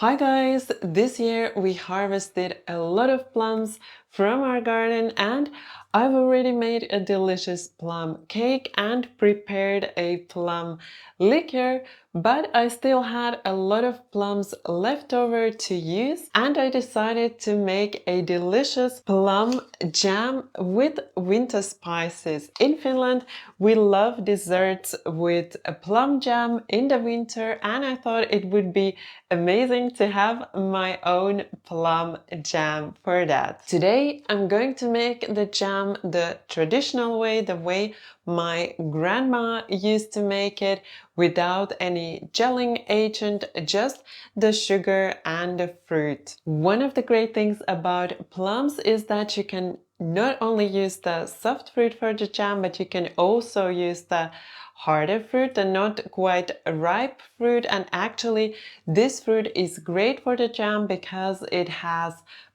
Hi guys! This year we harvested a lot of plums from our garden and I've already made a delicious plum cake and prepared a plum liqueur, but I still had a lot of plums left over to use and I decided to make a delicious plum jam with winter spices. In Finland, we love desserts with a plum jam in the winter and I thought it would be amazing to have my own plum jam for that. Today I'm going to make the jam the traditional way, the way my grandma used to make it, without any gelling agent, just the sugar and the fruit. One of the great things about plums is that you can not only use the soft fruit for the jam, but you can also use the harder fruit, the not quite ripe fruit, and actually this fruit is great for the jam because it has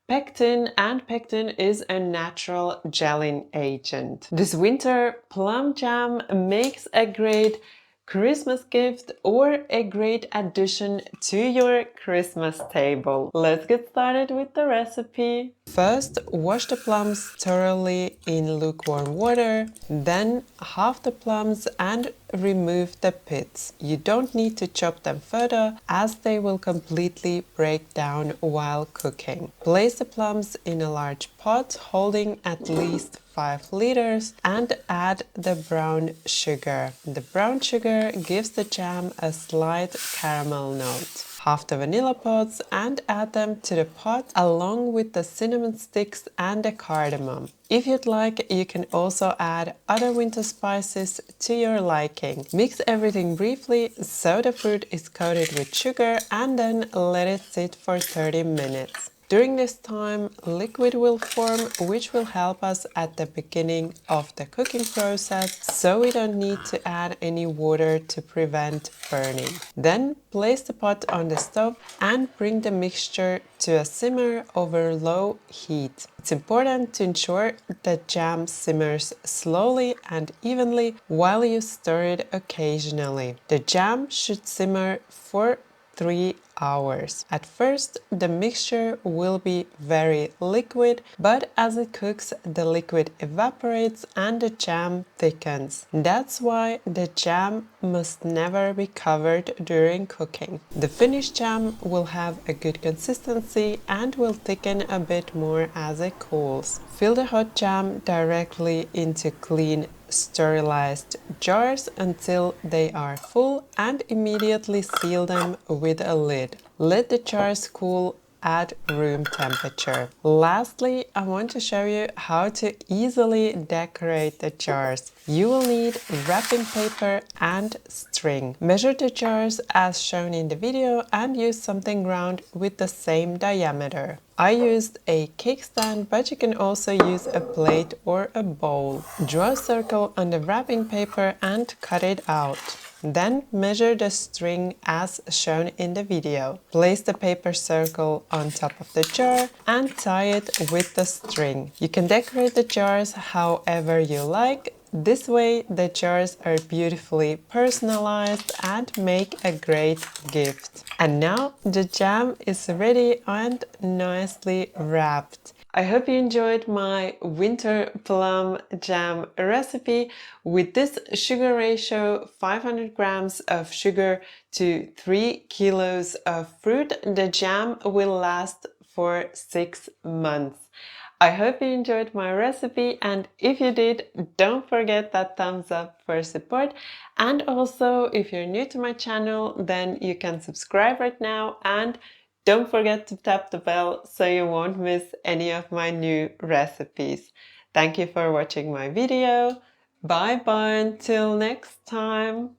pectin, and pectin is a natural gelling agent. This winter plum jam makes a great Christmas gift or a great addition to your Christmas table. Let's get started with the recipe. First, wash the plums thoroughly in lukewarm water, then halve the plums and remove the pits. You don't need to chop them further as they will completely break down while cooking. Place the plums in a large pot holding at least 5 liters and add the brown sugar. The brown sugar gives the jam a slight caramel note. Half the vanilla pods and add them to the pot along with the cinnamon sticks and the cardamom. If you'd like, you can also add other winter spices to your liking. Mix everything briefly so the fruit is coated with sugar and then let it sit for 30 minutes. During this time, liquid will form, which will help us at the beginning of the cooking process, so we don't need to add any water to prevent burning. Then place the pot on the stove and bring the mixture to a simmer over low heat. It's important to ensure that jam simmers slowly and evenly while you stir it occasionally. The jam should simmer for 3 hours. At first, the mixture will be very liquid, but as it cooks, the liquid evaporates and the jam thickens. That's why the jam must never be covered during cooking. The finished jam will have a good consistency and will thicken a bit more as it cools. Fill the hot jam directly into clean sterilized jars until they are full and immediately seal them with a lid. Let the jars cool at room temperature. Lastly, I want to show you how to easily decorate the jars. You will need wrapping paper and string. Measure the jars as shown in the video and use something round with the same diameter. I used a cake stand, but you can also use a plate or a bowl. Draw a circle on the wrapping paper and cut it out. Then measure the string as shown in the video. Place the paper circle on top of the jar and tie it with the string. You can decorate the jars however you like. This way the jars are beautifully personalized and make a great gift. And now the jam is ready and nicely wrapped. I hope you enjoyed my winter plum jam recipe. With this sugar ratio, 500 grams of sugar to 3 kilos of fruit, the jam will last for 6 months. I hope you enjoyed my recipe, and if you did, don't forget that thumbs up for support. And also, if you're new to my channel, then you can subscribe right now and don't forget to tap the bell so you won't miss any of my new recipes. Thank you for watching my video. Bye bye until next time.